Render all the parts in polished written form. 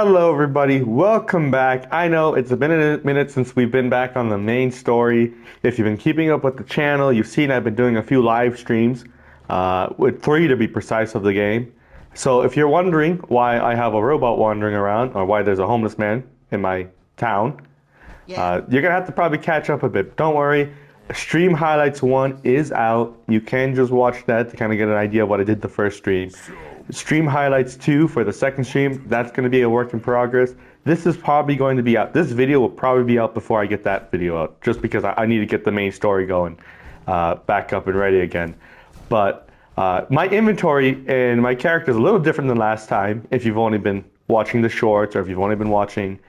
Hello everybody, welcome back. I know it's been a minute since we've been back on the main story. If you've been keeping up with the channel, you've seen I've been doing a few live streams, with 3 to be precise of the game. So if you're wondering why I have a robot wandering around, or why there's a homeless man in my town, you're gonna have to probably catch up a bit. Don't worry, Stream Highlights 1 is out. You can just watch that to kind of get an idea of what I did the first stream. Stream Highlights 2 for the second stream, that's going to be a work in progress. This is probably going to be out. This video will probably be out before I get that video out, just because I need to get the main story going, back up and ready again. But my inventory and my character is a little different than last time, if you've only been watching the shorts or if you've only been watching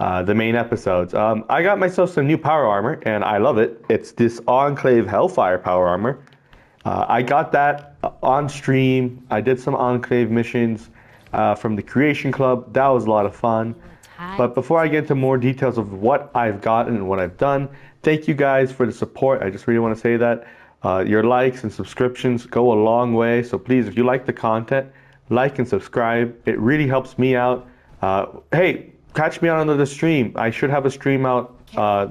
the main episodes. I got myself some new power armor, and I love it. It's this Enclave Hellfire power armor. I got that on stream. I did some Enclave missions from the Creation Club. That was a lot of fun. But before I get into more details of what I've gotten and what I've done, thank you guys for the support. I just really want to say that. Your likes and subscriptions go a long way. So please, if you like the content, like and subscribe. It really helps me out. Hey, catch me on another stream. I should have a stream out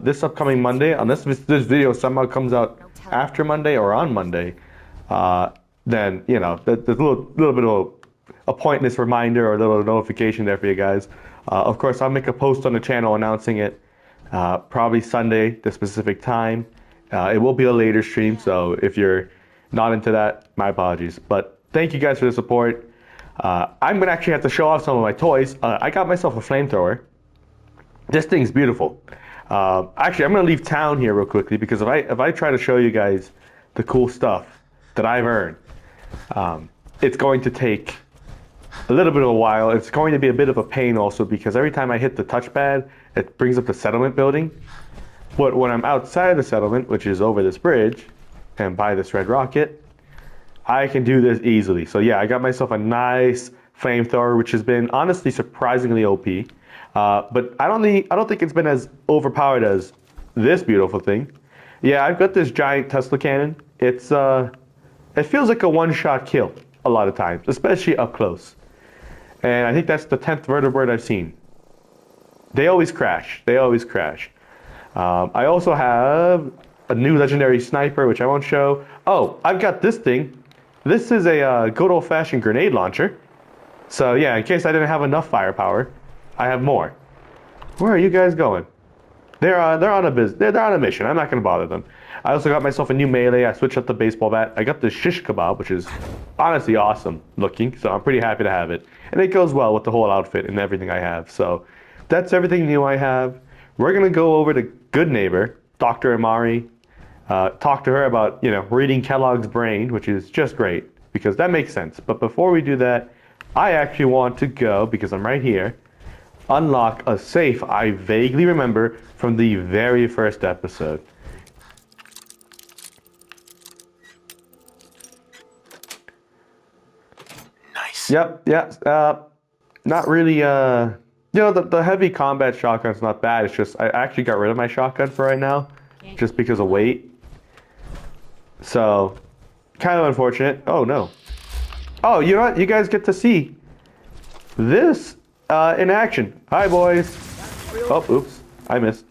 this upcoming Monday. Unless this video somehow comes out after Monday or on Monday, then, you know, there's a little bit of a pointless reminder or a little notification there for you guys. Of course, I'll make a post on the channel announcing it, probably Sunday, the specific time. It will be a later stream, so if you're not into that, my apologies. But thank you guys for the support. I'm going to actually have to show off some of my toys. I got myself a flamethrower. This thing's beautiful. Actually, I'm going to leave town here real quickly, because if I try to show you guys the cool stuff that I've earned, it's going to take a little bit of a while. It's going to be a bit of a pain also, because every time I hit the touchpad, it brings up the settlement building. But when I'm outside the settlement, which is over this bridge, and by this red rocket, I can do this easily. So yeah, I got myself a nice flamethrower, which has been honestly surprisingly OP. But I don't think it's been as overpowered as this beautiful thing. Yeah, I've got this giant Tesla cannon. It feels like a one-shot kill a lot of times, especially up close. And I think that's the 10th vertebrate I've seen. They always crash. They always crash. I also have a new legendary sniper, which I won't show. Oh, I've got this thing. This is a good old-fashioned grenade launcher. So yeah, in case I didn't have enough firepower, I have more. Where are you guys going? They're on a mission. I'm not gonna bother them. I also got myself a new melee. I switched up the baseball bat. I got the shish kebab, which is honestly awesome looking. So I'm pretty happy to have it, and it goes well with the whole outfit and everything I have. So that's everything new I have. We're gonna go over to Good Neighbor, Dr. Amari. Talk to her about, you know, reading Kellogg's brain, which is just great because that makes sense. But before we do that, I actually want to go, because I'm right here, unlock a safe I vaguely remember from the very first episode. Nice. Yep, yeah. Not really, you know, the heavy combat shotgun's not bad. It's just, I actually got rid of my shotgun for right now, just because of weight. So, kind of unfortunate. Oh, no. Oh, you know what? You guys get to see this in action. Hi, boys. Oh, oops. I missed.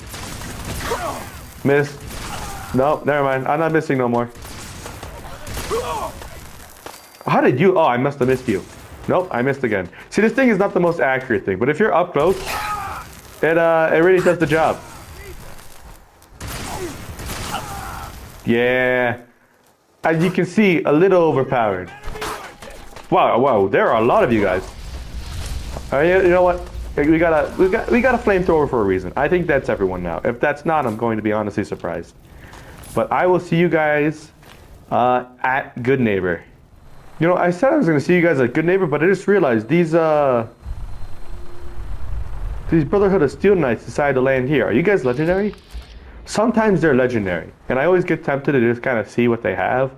Missed. No, never mind. I'm not missing no more. How did you? Oh, I must have missed you. Nope, I missed again. See, this thing is not the most accurate thing, but if you're up close, it really does the job. Yeah. As you can see, a little overpowered. Wow, there are a lot of you guys. You know what? We got a flamethrower for a reason. I think that's everyone now. If that's not, I'm going to be honestly surprised. But I will see you guys at Good Neighbor. You know, I said I was going to see you guys at Good Neighbor, but I just realized these Brotherhood of Steel Knights decided to land here. Are you guys legendary? Sometimes they're legendary, and I always get tempted to just kind of see what they have.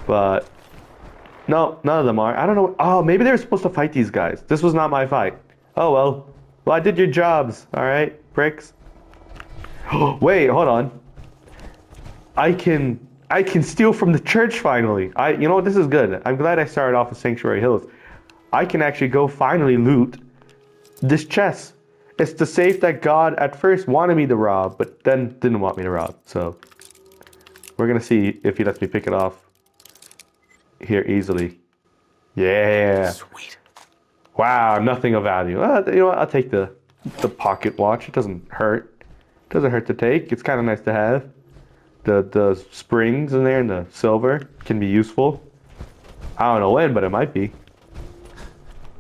But no, none of them are. I don't know. Oh, maybe they were supposed to fight these guys. This was not my fight. Oh well. Well, I did your jobs. All right, pricks. Wait, hold on. I can steal from the church finally. You know what? This is good. I'm glad I started off with Sanctuary Hills. I can actually go finally loot This chest. It's the safe that God at first wanted me to rob, but then didn't want me to rob. So we're gonna see if he lets me pick it off here easily. Yeah. Sweet. Wow, nothing of value. You know what? I'll take the pocket watch. It doesn't hurt. It doesn't hurt to take. It's kind of nice to have. The springs in there and the silver can be useful. I don't know when, but it might be.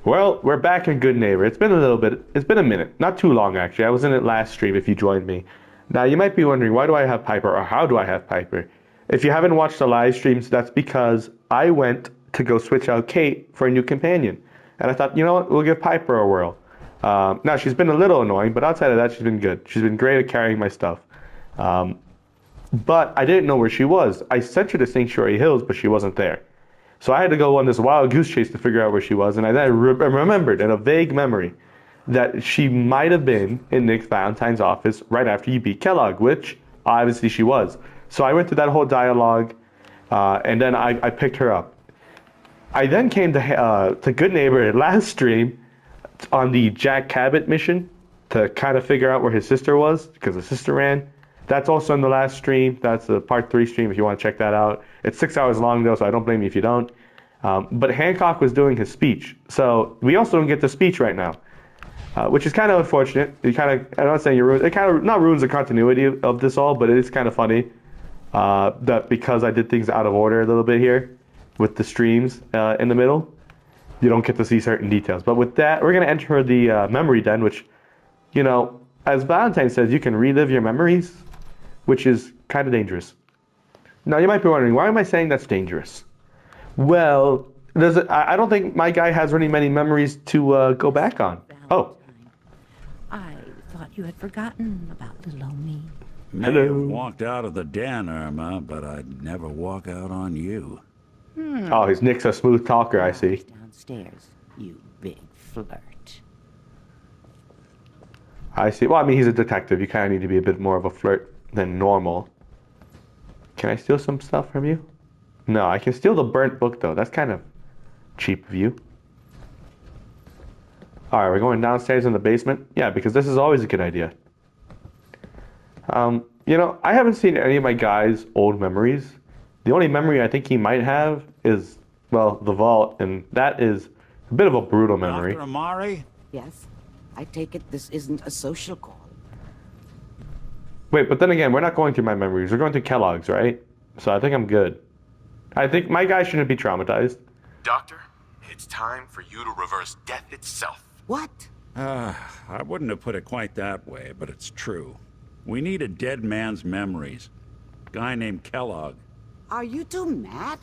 Well, we're back in Good Neighbor. It's been a little bit. It's been a minute. Not too long, actually. I was in it last stream if you joined me. Now, you might be wondering, why do I have Piper, or how do I have Piper? If you haven't watched the live streams, that's because I went to go switch out Kate for a new companion. And I thought, you know what, we'll give Piper a whirl. Now, she's been a little annoying, but outside of that, she's been good. She's been great at carrying my stuff. But I didn't know where she was. I sent her to Sanctuary Hills, but she wasn't there. So I had to go on this wild goose chase to figure out where she was. And I then remembered in a vague memory that she might have been in Nick Valentine's office right after you beat Kellogg, which obviously she was. So I went through that whole dialogue, and then I picked her up. I then came to Good Neighbor last stream on the Jack Cabot mission to kind of figure out where his sister was, because his sister ran. That's also in the last stream. That's the part 3 stream if you want to check that out. It's 6 hours long though, so I don't blame you if you don't. But Hancock was doing his speech. So we also don't get the speech right now, which is kind of unfortunate. I'm not saying it kind of not ruins the continuity of this all, but it is kind of funny that because I did things out of order a little bit here with the streams in the middle, you don't get to see certain details. But with that, we're going to enter the memory den, which, you know, as Valentine says, you can relive your memories, which is kind of dangerous. Now, you might be wondering, why am I saying that's dangerous? Well, I don't think my guy has really many memories to go back on. Oh. I thought you had forgotten about little old me. May have walked out of the den, Irma, but I'd never walk out on you. Oh, he's Nick's a smooth talker, I see. Downstairs, you big flirt. I see. Well, I mean, he's a detective. You kind of need to be a bit more of a flirt than normal. Can I steal some stuff from you? No, I can steal the burnt book, though. That's kind of cheap of you. All right, we're going downstairs in the basement. Yeah, because this is always a good idea. You know, I haven't seen any of my guys' old memories. The only memory I think he might have is, well, the vault, and that is a bit of a brutal memory. Dr. Amari? Yes, I take it this isn't a social call. Wait, but then again, we're not going through my memories. We're going through Kellogg's, right? So I think I'm good. I think my guy shouldn't be traumatized. Doctor, it's time for you to reverse death itself. What? I wouldn't have put it quite that way, but it's true. We need a dead man's memories. Guy named Kellogg. Are you two mad?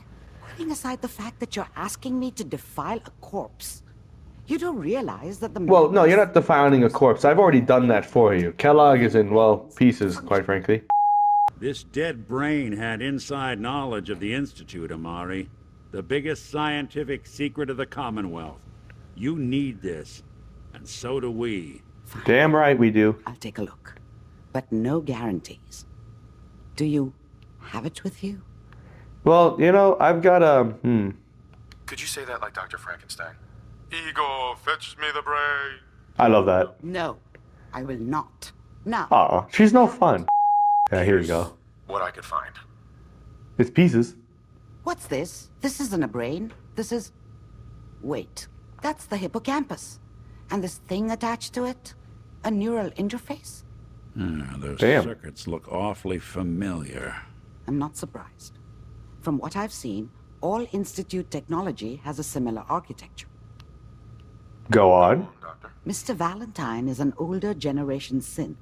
Putting aside the fact that you're asking me to defile a corpse, you don't realize that the... Well, no, you're not defiling a corpse. I've already done that for you. Kellogg is in, well, pieces, quite frankly. This dead brain had inside knowledge of the Institute, Amari. The biggest scientific secret of the Commonwealth. You need this, and so do we. Fine. Damn right we do. I'll take a look, but no guarantees. Do you have it with you? Well, you know, I've got a... Could you say that like Dr. Frankenstein? Ego, fetch me the brain. I love that. No, I will not. Now. Aw, she's no fun. Yeah, here we go. What I could find. It's pieces. What's this? This isn't a brain. This is... Wait, that's the hippocampus. And this thing attached to it? A neural interface? Those Damn. circuits look awfully familiar. I'm not surprised. From what I've seen, all Institute technology has a similar architecture. Go on. Doctor. Mr. Valentine is an older generation synth.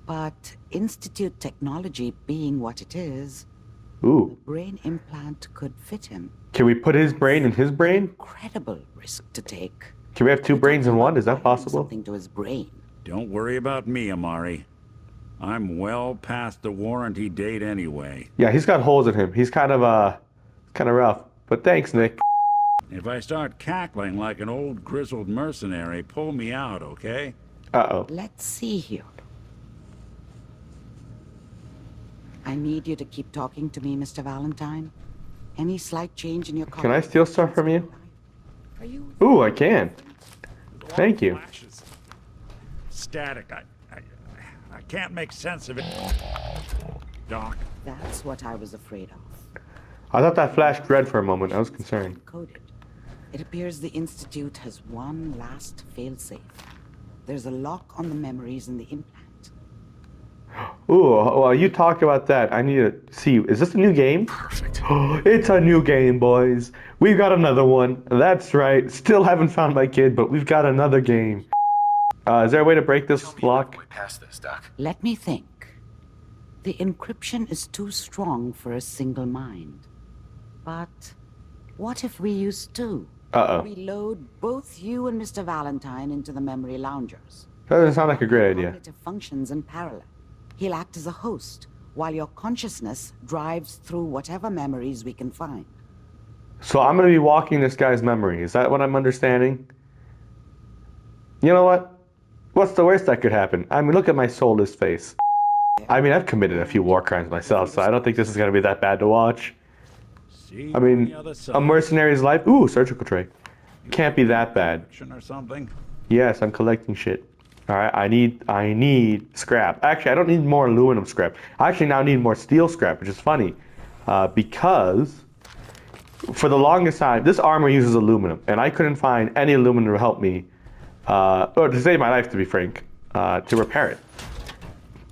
But Institute technology being what it is, Ooh. brain implant could fit him. Can we put his brain in his brain? Incredible risk to take. Can we have two We're brains in talking one? about Is that wiring possible? Something to his brain. Don't worry about me, Amari. I'm well past the warranty date anyway. Yeah, he's got holes in him. He's kind of rough. But thanks, Nick. If I start cackling like an old grizzled mercenary, pull me out, okay? Uh-oh. Let's see here. I need you to keep talking to me, Mr. Valentine. Any slight change in your Can I steal stuff from you? Are you... Ooh, I can. Thank you. Flashes. Static. I can't make sense of it. Doc. That's what I was afraid of. I thought that flashed red for a moment. I was concerned. Coded. It appears the Institute has one last failsafe. There's a lock on the memories in the implant. Ooh, while you talk about that, I need to see. Is this a new game? Perfect. It's a new game, boys. We've got another one. That's right. Still haven't found my kid, but we've got another game. Is there a way to break Tell this me lock? the way past this, Doc. Let me think. The encryption is too strong for a single mind. But what if we use two? Uh-oh. We load both you and Mr. Valentine into the memory loungers. That doesn't sound like a great idea. Cognitive functions in parallel. He'll act as a host, while your consciousness drives through whatever memories we can find. So I'm going to be walking this guy's memory. Is that what I'm understanding? You know what? What's the worst that could happen? I mean, look at my soulless face. I mean, I've committed a few war crimes myself, so I don't think this is going to be that bad to watch. See I mean, the other side. a mercenary's life. Ooh, surgical tray. Can't be that bad. Or something. Yes, I'm collecting shit. All right, I need scrap. Actually, I don't need more aluminum scrap. I actually now need more steel scrap, which is funny, because for the longest time, this armor uses aluminum, and I couldn't find any aluminum to help me, or to save my life, to be frank, to repair it.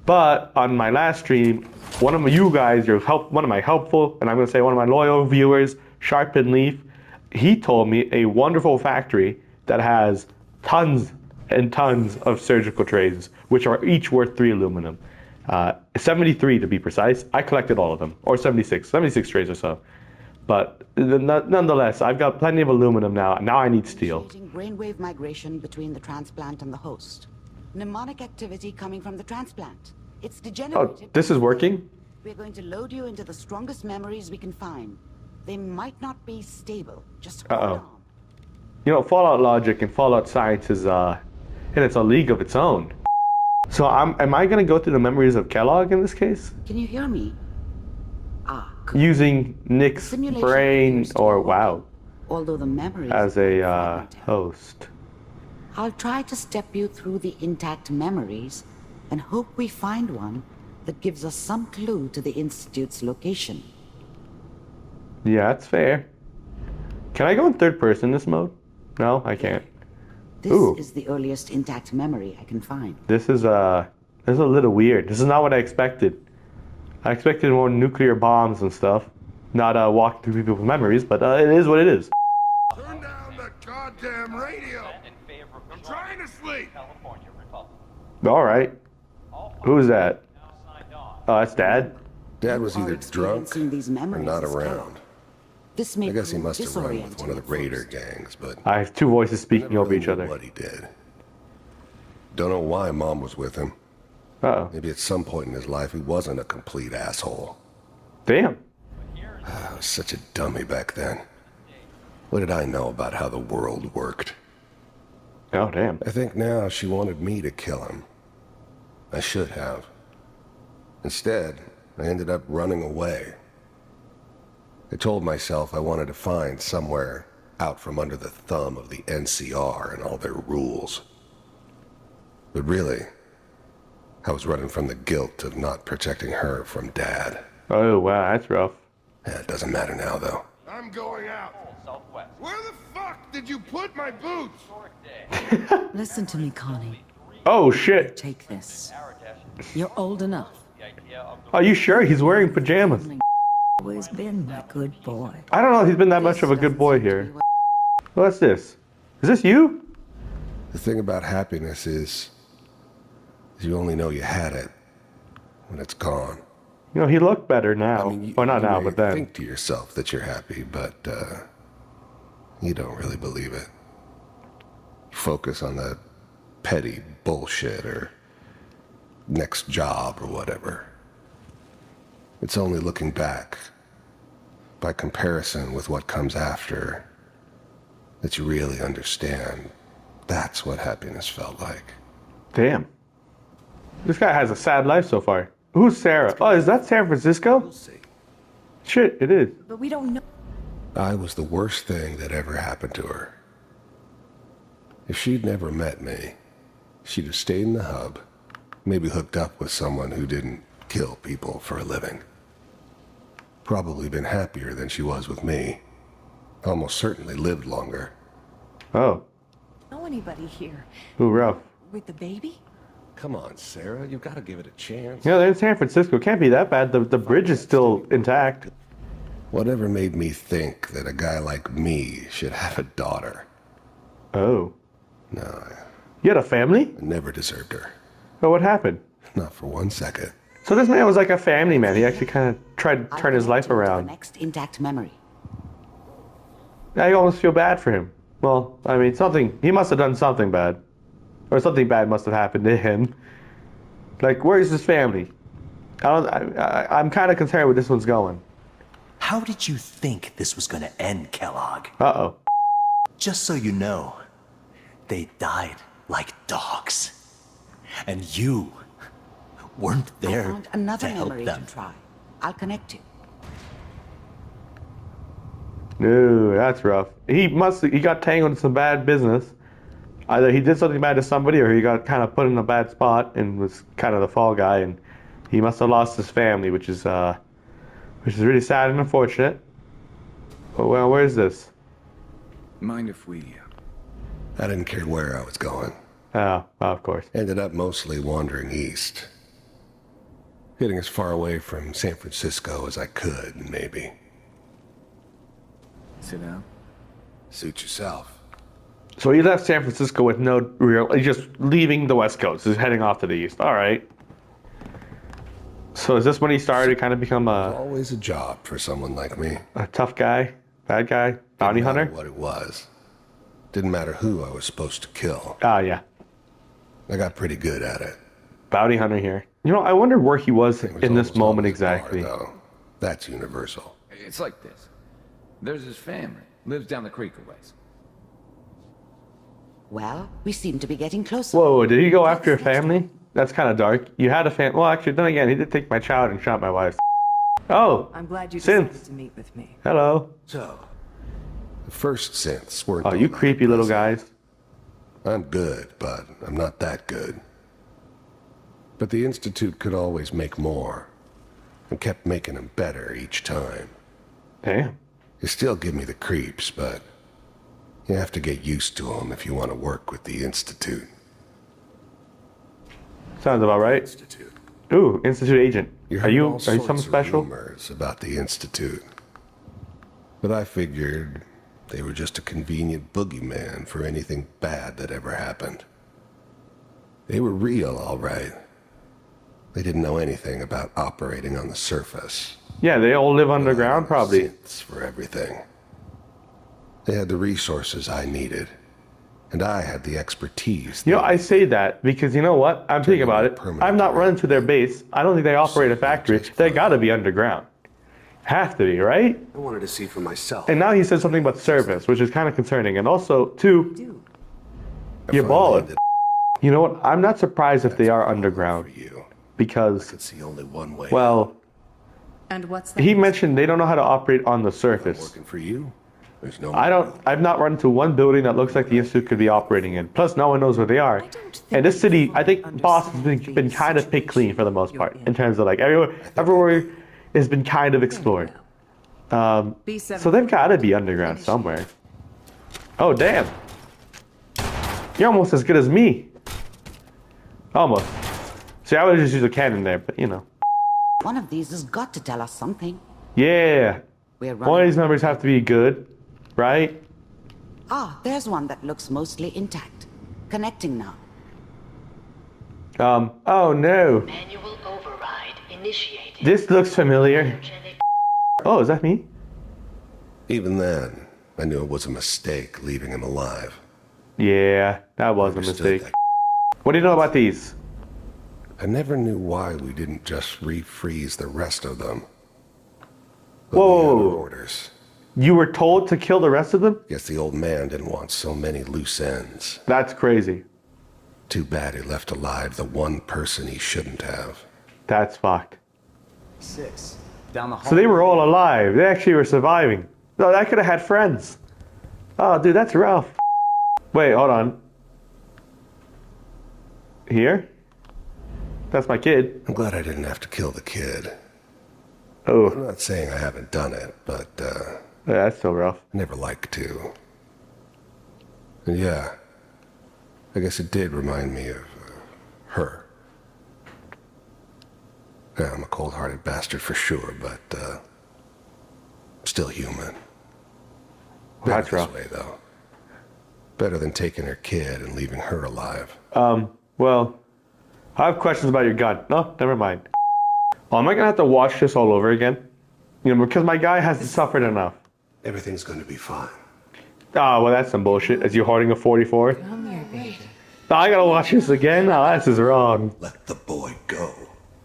But on my last stream, one of you guys, one of my helpful, and I'm going to say one of my loyal viewers, Sharpen Leaf, he told me a wonderful factory that has tons and tons of surgical trays, which are each worth 3 aluminum. 73 to be precise. I collected all of them, or 76 trays or so. But nonetheless, I've got plenty of aluminum now. Now I need steel. Initiating brainwave migration between the transplant and the host. Mnemonic activity coming from the transplant. It's degenerated. Oh, this is working? We're going to load you into the strongest memories we can find. They might not be stable. Just hold on. You know, Fallout logic and Fallout science is it's a league of its own. So am I going to go through the memories of Kellogg in this case? Can you hear me? Good. Using Nick's Simulation brain, appears to or work, wow, although the memories as are a fragmented. host. I'll try to step you through the intact memories and hope we find one that gives us some clue to the Institute's location. Yeah, that's fair. Can I go in third person in this mode? No, I can't. This Ooh. is the earliest intact memory I can find. This is a little weird. This is not what I expected. I expected more nuclear bombs and stuff. Not walking through people's memories, but it is what it is. Turn down the goddamn radio! I'm trying to sleep! All right. Who's that? Oh, that's Dad. Dad was You are either drunk experiencing these or memories not as around. Kellogg. This may I guess he prove must have run with one of the disorienting at raider first. gangs, but I have two voices I speaking never over really each knew other. what he did. Don't know why Mom was with him. Uh-oh. Maybe at some point in his life he wasn't a complete asshole. Damn. I was such a dummy back then. What did I know about how the world worked? Oh, damn. I think now she wanted me to kill him. I should have. Instead, I ended up running away. I told myself I wanted to find somewhere out from under the thumb of the NCR and all their rules. But really, I was running from the guilt of not protecting her from Dad. Oh, wow, that's rough. Yeah, it doesn't matter now, though. I'm going out. Where the fuck did you put my boots? Listen to me, Connie. Oh, shit. Take this. You're old enough. Are you sure he's wearing pajamas? Always been my good boy. I don't know if he's been that much of a good boy here. What's this? Is this you? The thing about happiness is you only know you had it when it's gone. You know, he looked better now. I mean, Well, not you now, may but then. think to yourself that you're happy, but you don't really believe it. You focus on the petty bullshit or next job or whatever. It's only looking back, by comparison with what comes after, that you really understand that's what happiness felt like. Damn. This guy has a sad life so far. Who's Sarah? Oh, is that San Francisco? Shit, it is. But we don't know. I was the worst thing that ever happened to her. If she'd never met me, she'd have stayed in the hub, maybe hooked up with someone who didn't kill people for a living. Probably been happier than she was with me. Almost certainly lived longer. Oh. Know anybody here? Ooh, rough. With the baby? Come on, Sarah, you've got to give it a chance. Yeah, they're in San Francisco. Can't be that bad. The bridge is still intact. Whatever made me think that a guy like me should have a daughter? Oh. No, You had a family? I never deserved her. Oh, what happened? Not for 1 second. So this man was like a family man. He actually kind of tried to I'll turn his life connect you to the around. next intact memory. I almost feel bad for him. Well, I mean, he must have done something bad. Or something bad must have happened to him. Like, where's his family? I'm kind of concerned where this one's going. How did you think this was gonna end, Kellogg? Uh-oh. Just so you know, they died like dogs. And you weren't I there found another to help memory them. to try. I'll connect you. No, that's rough. He got tangled in some bad business. Either he did something bad to somebody or he got kind of put in a bad spot and was kind of the fall guy, and he must have lost his family, which is really sad and unfortunate. But well, where's this? Mind if we... I didn't care where I was going. Oh, of course. Ended up mostly wandering east. Getting as far away from San Francisco as I could, maybe. Sit down. Suit yourself. So he left San Francisco with no real, he's just leaving the West Coast, he's heading off to the east. All right. So is this when he started to kind of become Always a job for someone like me. a tough guy, bad guy, bounty Didn't matter hunter? what it was. Didn't matter who I was supposed to kill. Ah, yeah. I got pretty good at it. Bounty hunter here. You know, I wonder where he was It was in this almost moment always exactly. bar, though. That's universal. It's like this. There's his family. Lives down the creek a ways. Well, we seem to be getting closer. Whoa, did he go after a family? That's kind of dark. You had a family. Well, actually, then again, he did take my child and shot my wife. Oh, I'm glad you Synth. decided to meet with me. Hello. So, the first synths weren't... Oh, you creepy little guys. I'm good, but I'm not that good. But the Institute could always make more, and kept making them better each time. Damn. They still give me the creeps, but you have to get used to them if you want to work with the Institute. Sounds about right. Institute. Ooh, Institute agent. You Are heard you all something sorts of special? rumors about the Institute, but I figured they were just a convenient boogeyman for anything bad that ever happened. They were real, all right. They didn't know anything about operating on the surface. Yeah, they all live underground, probably. Synths for everything. They had the resources I needed, and I had the expertise. You know, I say that because you know what? I'm thinking about it. I'm not running to their base. I don't think they operate a factory. They gotta be underground. Have to be, right? I wanted to see for myself. And now he said something about service, which is kind of concerning. And also, two, you're bald. You know what? I'm not surprised if they are underground. Because, It's the only one way. well, And what's that? he mentioned they don't know how to operate on the surface. Working for you? There's no. I've not run into one building that looks like the Institute could be operating in. Plus, no one knows where they are. And this city, I think Boston's been kind of picked clean for the most part, in terms of like everywhere has been kind of explored. So they've got to be underground somewhere. Oh, damn. You're almost as good as me. Almost. See, I would just use a cannon there, but you know. One of these has got to tell us something. Yeah. We're One of running. these numbers have to be good, right? Ah, there's one that looks mostly intact. Connecting now. Oh no. Manual override initiated. This looks familiar. Oh, is that me? Even then, I knew it was a mistake leaving him alive. Yeah, that was a Understood mistake. that. What do you know about these? I never knew why we didn't just refreeze the rest of them. But Whoa. we had our orders. You were told to kill the rest of them? Guess the old man didn't want so many loose ends. That's crazy. Too bad he left alive the one person he shouldn't have. That's fucked. 6. Down the hall. So they were all alive. They actually were surviving. No, I could have had friends. Oh, dude, that's rough. Wait, hold on. Here? That's my kid. I'm glad I didn't have to kill the kid. Oh. I'm not saying I haven't done it, but, Yeah, that's so rough. I never liked to. And yeah, I guess it did remind me of her. Yeah, I'm a cold-hearted bastard for sure, but still human. Better That's rough. this way, though. Better than taking her kid and leaving her alive. Well, I have questions about your gun. No, never mind. Oh, am I gonna have to watch this all over again? You know, because my guy has suffered enough. Everything's going to be fine. Oh, well, that's some bullshit. Is you holding a 44? Come here, baby. Oh, I gotta watch this again? Oh, this is wrong. Let the boy go.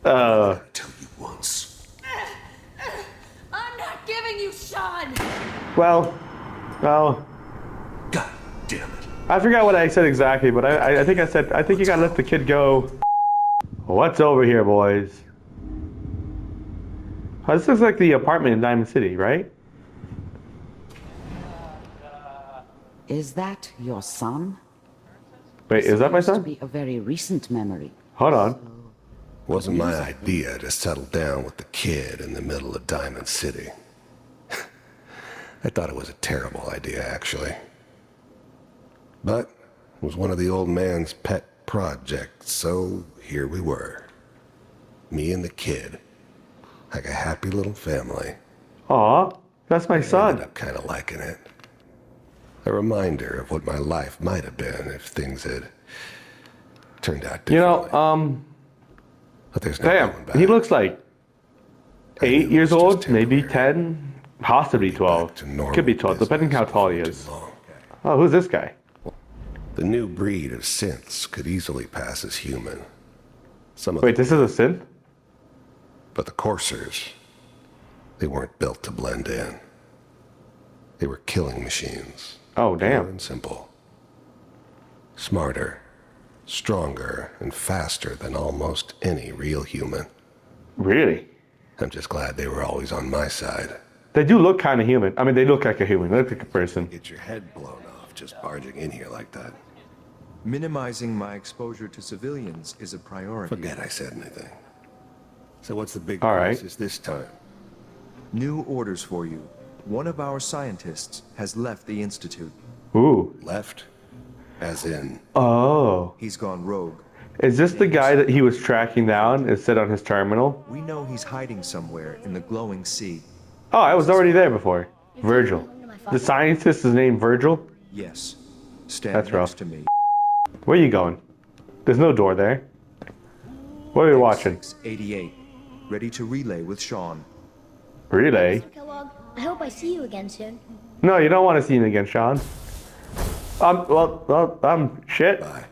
Uh, Tell you once. I'm not giving you Sean! well, God damn it. I forgot what I said exactly, but I think I said, I think you gotta let the kid go. What's over here, boys? Oh, this looks like the apartment in Diamond City, right? Is that your son? Wait, is that my Seems son? to be a very recent memory. Hold on. Wasn't my idea to settle down with the kid in the middle of Diamond City. I thought it was a terrible idea, actually. But it was one of the old man's pet projects, so here we were. Me and the kid. Like a happy little family. Aw, that's my I son. ended up kind of liking it. A reminder of what my life might have been if things had turned out differently. You know, But there's no going damn, back. he looks like I knew 8 it years was old, just maybe temporary. 10, possibly 12. To normal Could be 12, depending how business tall he before is. too long. Oh, who's this guy? The new breed of synths could easily pass as human. Some of Wait, this is a synth? But the coursers, they weren't built to blend in. They were killing machines. Oh, Pure damn. and simple. Smarter, stronger, and faster than almost any real human. Really? I'm just glad they were always on my side. They do look kind of human. I mean, they look like a human. They look like a person. Get your head blown off just barging in here like that. Minimizing my exposure to civilians is a priority. Forget I said anything. So what's the big All right. crisis this time? New orders for you. One of our scientists has left the Institute. Ooh. Left? As in... Oh. He's gone rogue. Is this the guy that he was tracking down and set on his terminal? We know he's hiding somewhere in the glowing sea. Oh, I was already there before. Virgil. The scientist is named Virgil? Yes. Stand That's next rough. to me. Where are you going? There's no door there. What are we watching? 88. Ready to relay with Sean. Relay? Kellogg, I hope I see you again soon. No, you don't want to see him again, Sean. Shit. Bye.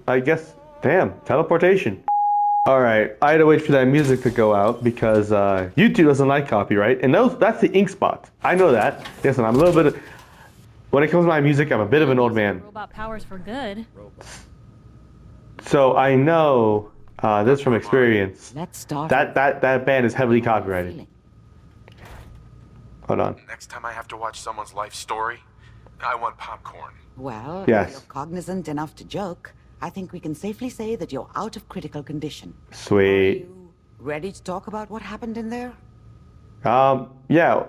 I guess, damn, teleportation. Alright, I had to wait for that music to go out because YouTube doesn't like copyright, and that's the ink spot. I know that. Listen, I'm a little bit, when it comes to my music, I'm a bit of an old man. Robot powers for good. So I know this from experience. Let's start. That band is heavily copyrighted. Hold on. Next time I have to watch someone's life story, I want popcorn. Well, Yes. if you're cognizant enough to joke, I think we can safely say that you're out of critical condition. Sweet. Ready to talk about what happened in there? Yeah.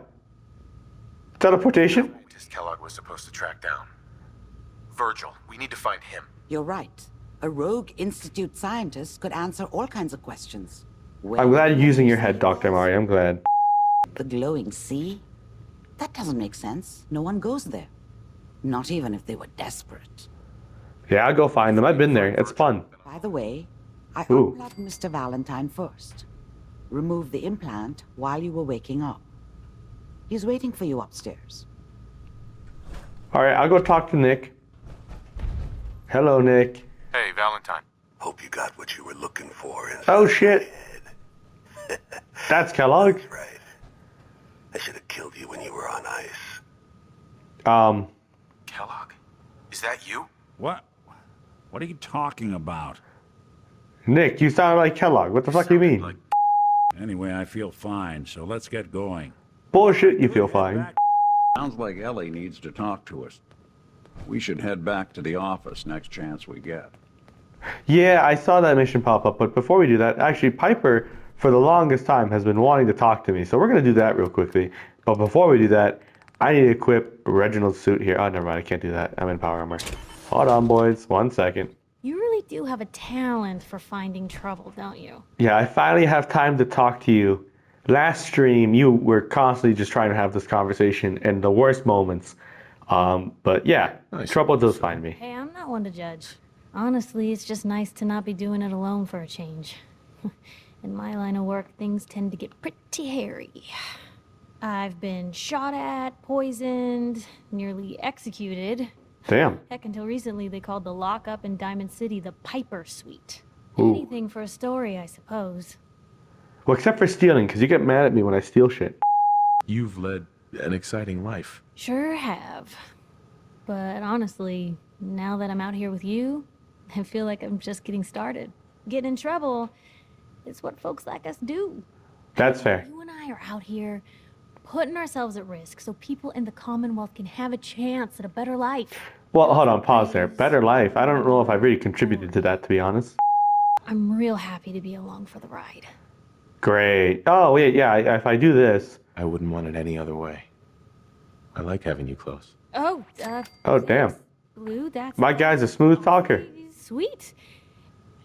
Teleportation? Scientist Kellogg was supposed to track down. Virgil, we need to find him. You're right. A rogue Institute scientist could answer all kinds of questions. I'm glad you're using your head, Dr. Mario. I'm glad. The glowing sea? That doesn't make sense. No one goes there. Not even if they were desperate. Yeah, I'll go find them. I've been there. It's fun. By the way, I Ooh. unplugged Mr. Valentine first. Removed the implant while you were waking up. He's waiting for you upstairs. Alright, I'll go talk to Nick. Hello, Nick. Hey, Valentine. Hope you got what you were looking for. Oh, shit. That's Kellogg. Right. I should have killed you when you were on ice. Kellogg? Is that you? What? What are you talking about? Nick, you sound like Kellogg. What the fuck do you mean? Like... Anyway, I feel fine, so let's get going. Bullshit, you feel fine. Sounds like Ellie needs to talk to us. We should head back to the office next chance we get. Yeah, I saw that mission pop up, but before we do that, actually, Piper, for the longest time, has been wanting to talk to me, so we're going to do that real quickly. But before we do that, I need to equip Reginald's suit here. Oh, never mind, I can't do that. I'm in power armor. Hold on, boys. 1 second. You really do have a talent for finding trouble, don't you? Yeah, I finally have time to talk to you. Last stream, you were constantly just trying to have this conversation in the worst moments. But yeah, trouble does find me. Hey, I'm not one to judge. Honestly, it's just nice to not be doing it alone for a change. In my line of work, things tend to get pretty hairy. I've been shot at, poisoned, nearly executed. Damn. Heck, until recently they called the lockup in Diamond City the Piper Suite. Ooh. Anything for a story, I suppose. Well, except for stealing, because you get mad at me when I steal shit. You've led an exciting life. Sure have. But honestly, now that I'm out here with you, I feel like I'm just getting started. Getting in trouble is what folks like us do. That's fair. You and I are out here putting ourselves at risk so people in the Commonwealth can have a chance at a better life. Well, hold on, pause there. Better life. I don't know if I've really contributed to that, to be honest. I'm real happy to be along for the ride. Great. Oh, wait, yeah, if I do this... I wouldn't want it any other way. I like having you close. Oh, oh, damn. Blue, that's... My guy's a smooth talker. Sweet.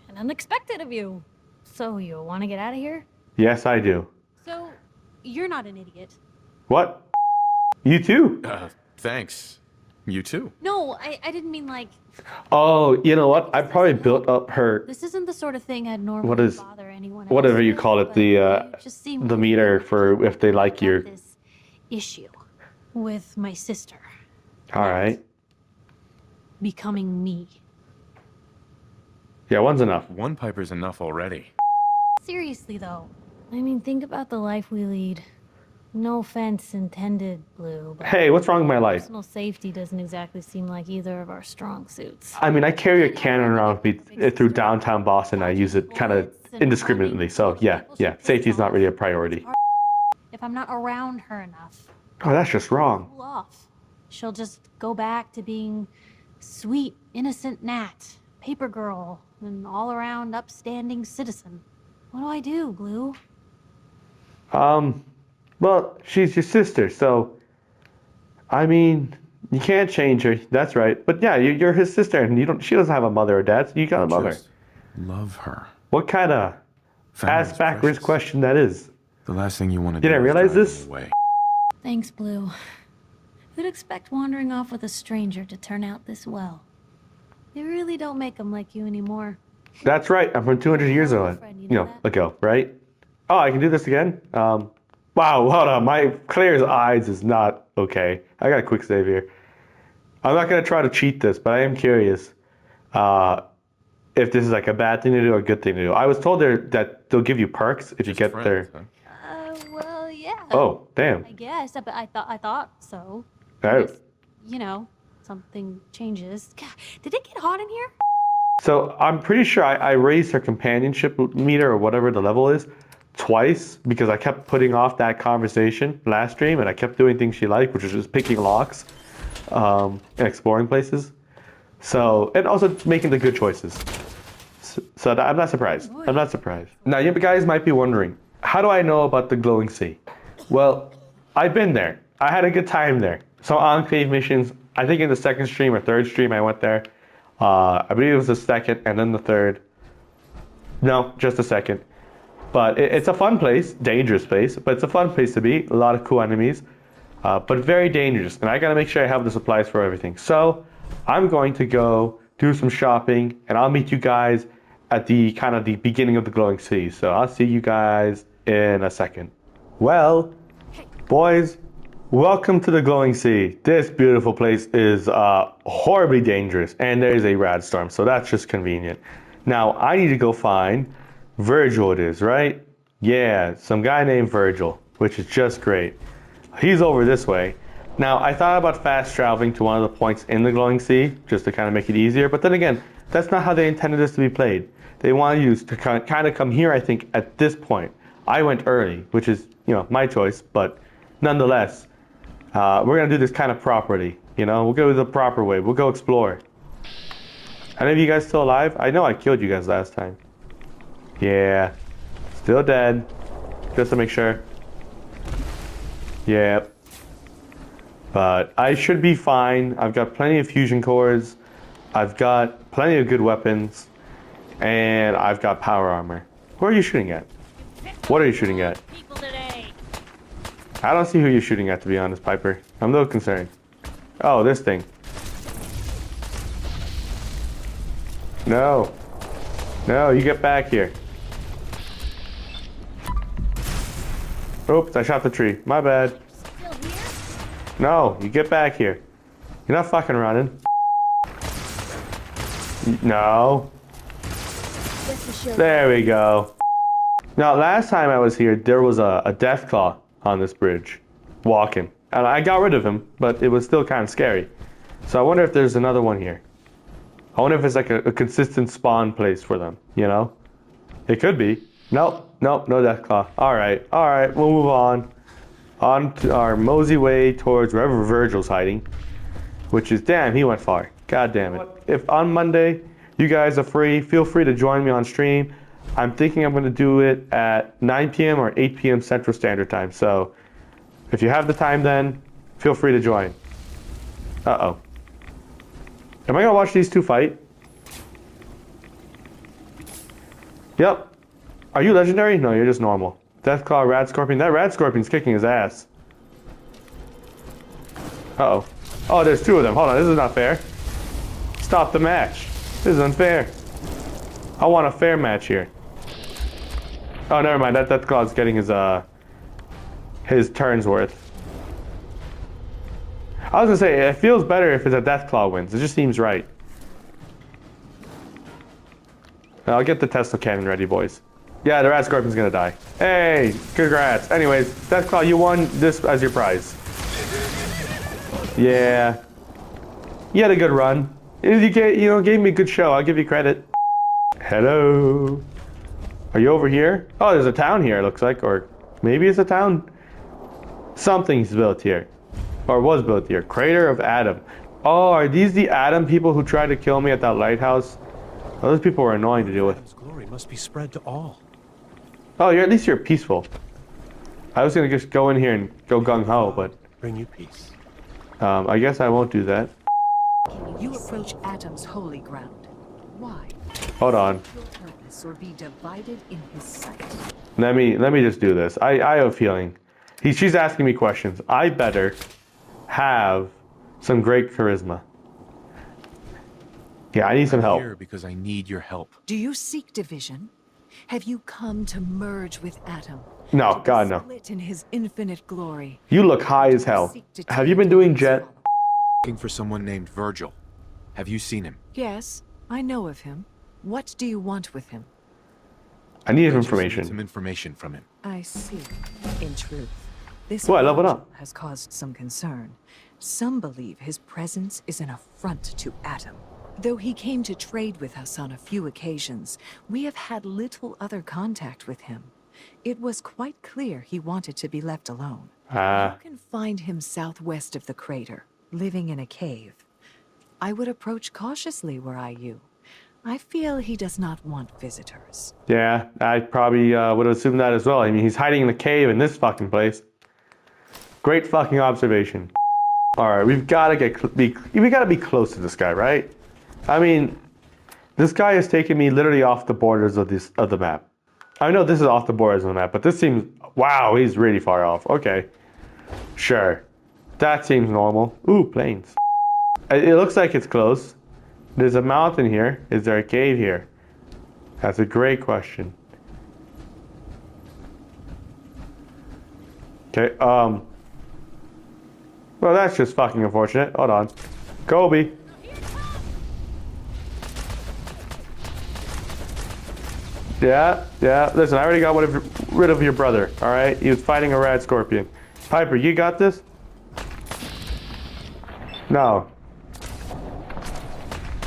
And unexpected of you. So, you want to get out of here? Yes, I do. So, you're not an idiot. What? You too? Thanks. You too. No, I didn't mean like... Oh, you know what? I probably built up her... This isn't the sort of thing I'd normally bother anyone else whatever you with, call it, the meter for if they like your... This issue with my sister. All right. Becoming me. Yeah, one's enough. One Piper's enough already. Seriously, though. I mean, think about the life we lead. No offense intended, Blue. But hey, what's wrong with my life? Personal safety doesn't exactly seem like either of our strong suits. I mean, I carry a cannon around with me through downtown Boston. I use it kind of indiscriminately. So, yeah, safety's not really a priority. If I'm not around her enough... Oh, that's just wrong. Cool off. She'll just go back to being sweet, innocent Nat, paper girl, an all-around upstanding citizen. What do I do, Blue? Well, she's your sister, so... I mean, you can't change her. That's right. But yeah, you're his sister, and she doesn't have a mother or dad, so you got a mother. Love her. What kind of ass-backwards question that is? The last thing you want to do. Did I realize this? Thanks, Blue. Who'd expect wandering off with a stranger to turn out this well? They really don't make them like you anymore. That's right. I'm from 200 years ago, right? Oh, I can do this again? Wow, hold on. My Claire's eyes is not okay. I got a quick save here. I'm not going to try to cheat this, but I am curious if this is like a bad thing to do or a good thing to do. I was told that they'll give you perks if you get their... Well, yeah. Oh, damn. I guess, but I thought so. Oh. You know, something changes. God, did it get hot in here? So I'm pretty sure I raised her companionship meter or whatever the level is twice because I kept putting off that conversation last stream and I kept doing things she liked, which was just picking locks and exploring places. So, and also making the good choices. So I'm not surprised. I'm not surprised. Now, you guys might be wondering, how do I know about the glowing sea? Well, I've been there. I had a good time there. So Enclave missions, I think in the second stream or third stream I went there. I believe it was the second and then the third. No, just the second. But it's a fun place, dangerous place, but it's a fun place to be. A lot of cool enemies, but very dangerous. And I gotta make sure I have the supplies for everything. So I'm going to go do some shopping and I'll meet you guys at the kind of the beginning of the glowing sea. So I'll see you guys in a second. Well, boys, welcome to the glowing sea. This beautiful place is horribly dangerous and there is a rad storm, so that's just convenient. Now I need to go find Virgil, it is, right? Yeah, some guy named Virgil, which is just great. He's over this way. Now I thought about fast traveling to one of the points in the glowing sea just to kind of make it easier, but then again, that's not how they intended this to be played. They want you to kind of come here, I think, at this point. I went early, which is, my choice, but nonetheless, we're gonna do this kind of properly, we'll go the proper way, we'll go explore. Any of you guys still alive? I know I killed you guys last time. Yeah. Still dead. Just to make sure. Yep. But I should be fine. I've got plenty of fusion cores. I've got plenty of good weapons. And I've got power armor. Where are you shooting at? What are you shooting at? I don't see who you're shooting at, to be honest, Piper. I'm a little concerned. Oh, this thing. No. No, you get back here. Oops, I shot the tree. My bad. No, you get back here. You're not fucking running. No. There we go. Now, last time I was here, there was a Deathclaw on this bridge, walking. And I got rid of him, but it was still kind of scary. So I wonder if there's another one here. I wonder if it's like a consistent spawn place for them, you know? It could be. Nope, nope, no Deathclaw. Alright, we'll move on. On to our mosey way towards wherever Virgil's hiding. Which is, damn, he went far. God damn it. If on Monday you guys are free, feel free to join me on stream. I'm thinking I'm going to do it at 9 p.m. or 8 p.m. Central Standard Time. So if you have the time then, feel free to join. Uh-oh. Am I going to watch these two fight? Yep. Are you legendary? No, you're just normal. Deathclaw, Rad Scorpion. That Rad Scorpion's kicking his ass. Uh-oh. Oh, there's two of them. Hold on, this is not fair. Stop the match. This is unfair. I want a fair match here. Oh, never mind. That Deathclaw's getting his turns worth. I was gonna say, it feels better if it's a Deathclaw wins. It just seems right. I'll get the Tesla cannon ready, boys. Yeah, the Rat Scorpion's gonna die. Hey, congrats. Anyways, Deathclaw, you won this as your prize. Yeah. You had a good run. You gave me a good show. I'll give you credit. Hello. Are you over here? Oh, there's a town here, it looks like. Or maybe it's a town. Something's built here. Or was built here. Crater of Adam. Oh, are these the Adam people who tried to kill me at that lighthouse? Oh, those people were annoying to deal with. Adam's glory must be spread to all. Oh, at least you're peaceful. I was gonna just go in here and go gung-ho, but... Bring you peace. I guess I won't do that. You approach Atom's holy ground. Why? Hold on. Your purpose or be divided in his sight. Let me just do this. I have a feeling. She's asking me questions. I better have some great charisma. Yeah, I need some help. I'm here because I need your help. Do you seek division? Have you come to merge with Atom? No, God, no. Split in his infinite glory. You look high as hell. Have you been doing Jet? Looking for someone named Virgil. Have you seen him? Yes, I know of him. What do you want with him? I need I just information. need some information from him. I see. In truth, this Oh, I leveled up. has caused some concern. Some believe his presence is an affront to Atom. Though he came to trade with us on a few occasions, we have had little other contact with him. It was quite clear he wanted to be left alone. You can find him southwest of the crater, living in a cave. I would approach cautiously were I you. I feel he does not want visitors. Yeah, I probably would have assumed that as well. I mean, he's hiding in the cave in this fucking place. Great fucking observation. All right, we've got to be close to this guy, right? I mean, this guy has taken me literally off the borders of the map. I know this is off the borders of the map, but this seems, wow, he's really far off. Okay, sure, that seems normal. Ooh, planes. It looks like it's close. There's a mountain here. Is there a cave here? That's a great question. Okay, well, that's just fucking unfortunate. Hold on. Kobe. Yeah. Listen, I already got rid of your brother, all right? He was fighting a Rad Scorpion. Piper, you got this? No.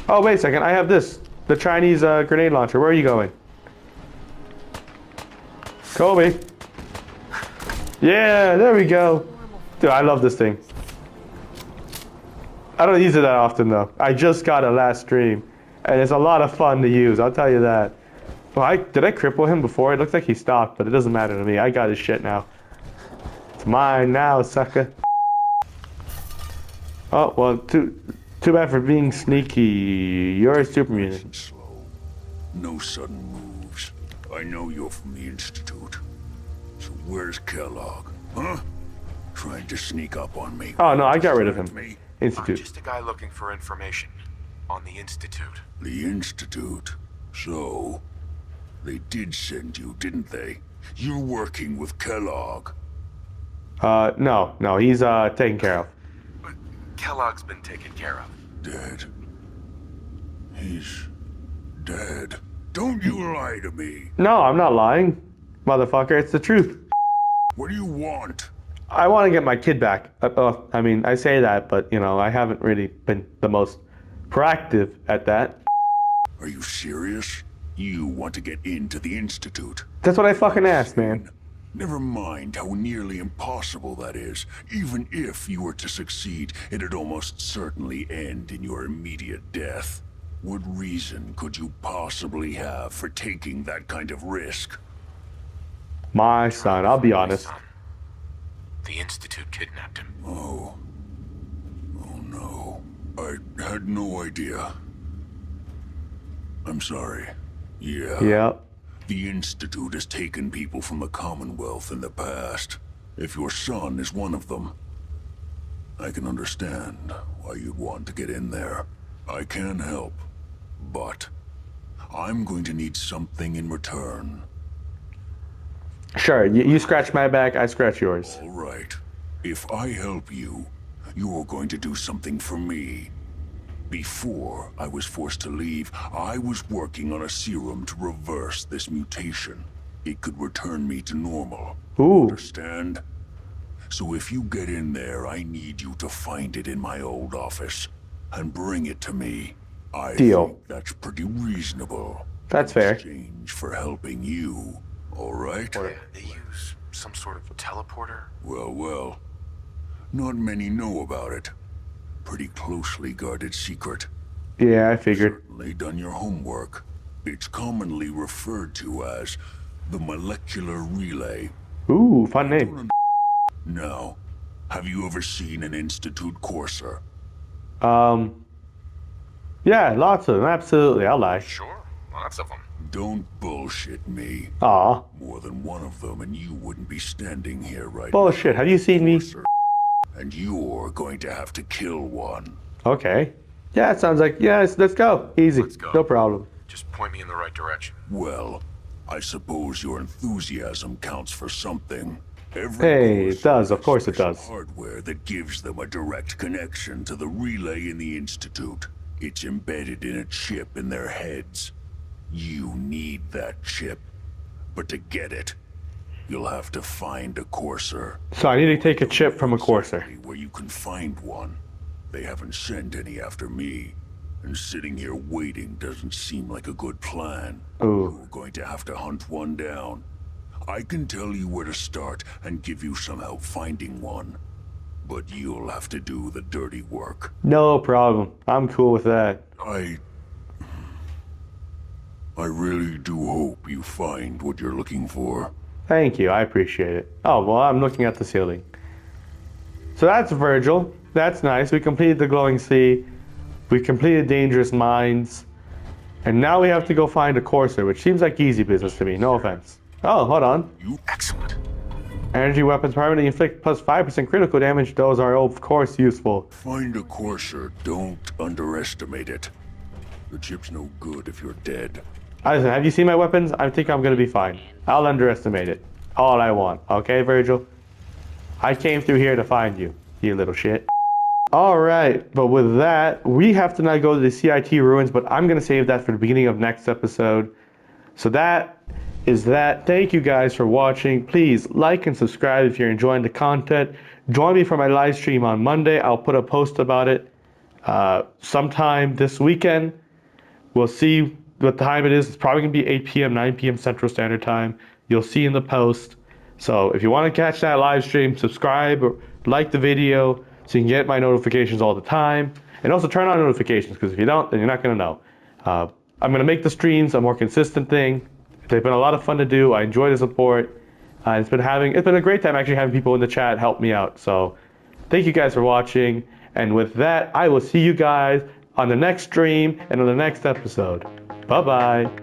Oh, wait a second. I have this. The Chinese grenade launcher. Where are you going? Kobe. Yeah, there we go. Dude, I love this thing. I don't use it that often, though. I just got it last stream. And it's a lot of fun to use, I'll tell you that. Well, did I cripple him before? It looks like he stopped, but it doesn't matter to me. I got his shit now. It's mine now, sucker. Oh, well, too bad for being sneaky. You're a super mutant. Slow. No sudden moves. I know you're from the Institute. So where's Kellogg? Huh? Trying to sneak up on me. Oh, no, I got rid of him. Institute. I'm just a guy looking for information on the Institute. The Institute? So, they did send you, didn't they? You're working with Kellogg. No, he's taken care of. But Kellogg's been taken care of. Dead. He's dead. Don't you lie to me. No, I'm not lying. Motherfucker, it's the truth. What do you want? I want to get my kid back. I mean, I say that, but, you know, I haven't really been the most proactive at that. Are you serious? You want to get into the Institute? That's what I fucking asked, man. Never mind how nearly impossible that is. Even if you were to succeed, it'd almost certainly end in your immediate death. What reason could you possibly have for taking that kind of risk? My son, I'll be honest. The Institute kidnapped him. Oh no. I had no idea. I'm sorry. Yeah. Yep. The Institute has taken people from the Commonwealth in the past. If your son is one of them, I can understand why you'd want to get in there. I can help, but I'm going to need something in return. Sure, you scratch my back, I scratch yours. All right. If I help you, you're going to do something for me. Before I was forced to leave, I was working on a serum to reverse this mutation. It could return me to normal. Ooh. Understand? So if you get in there, I need you to find it in my old office and bring it to me. I think that's pretty reasonable. That's fair. In exchange for helping you. All right? They use some sort of teleporter? Well. Not many know about it. Pretty closely guarded secret. Yeah, I figured. Certainly done your homework. It's commonly referred to as the molecular relay. Ooh, fun name. Now, have you ever seen an Institute courser? Yeah, lots of them, absolutely, I'll lie. Sure, lots of them. Don't bullshit me. Aw. More than one of them and you wouldn't be standing here right Bullshit, now. have you seen me? And you're going to have to kill one. Okay. Yeah, it sounds like, yes, let's go. Easy, Let's go. no problem. Just point me in the right direction. Well, I suppose your enthusiasm counts for something. Hey, it does, of course it does. Hardware that gives them a direct connection to the relay in the Institute. It's embedded in a chip in their heads. You need that chip. But to get it, you'll have to find a courser. So I need to take a chip from a courser. Where you can find one. They haven't sent any after me. And sitting here waiting doesn't seem like a good plan. Ooh. You're going to have to hunt one down. I can tell you where to start and give you some help finding one. But you'll have to do the dirty work. No problem. I'm cool with that. I really do hope you find what you're looking for. Thank you, I appreciate it. Oh, well, I'm looking at the ceiling. So that's Virgil. That's nice. We completed the glowing sea. We completed Dangerous Minds. And now we have to go find a courser, which seems like easy business to me. No offense. Oh, hold on. Excellent. Energy weapons permanently inflict plus 5% critical damage. Those are, of course, useful. Find a courser. Don't underestimate it. The chip's no good if you're dead. Listen, have you seen my weapons? I think I'm going to be fine. I'll underestimate it. All I want. Okay, Virgil? I came through here to find you, you little shit. Alright, but with that, we have to now go to the CIT ruins, but I'm going to save that for the beginning of next episode. So that is that. Thank you guys for watching. Please like and subscribe if you're enjoying the content. Join me for my live stream on Monday. I'll put a post about it sometime this weekend. We'll see what time it is. It's probably going to be 8 p.m., 9 p.m. Central Standard Time. You'll see in the post. So if you want to catch that live stream, subscribe or like the video so you can get my notifications all the time. And also turn on notifications, because if you don't, then you're not going to know. I'm going to make the streams a more consistent thing. They've been a lot of fun to do. I enjoy the support. It's been a great time actually having people in the chat help me out. So thank you guys for watching. And with that, I will see you guys on the next stream and on the next episode. Bye-bye.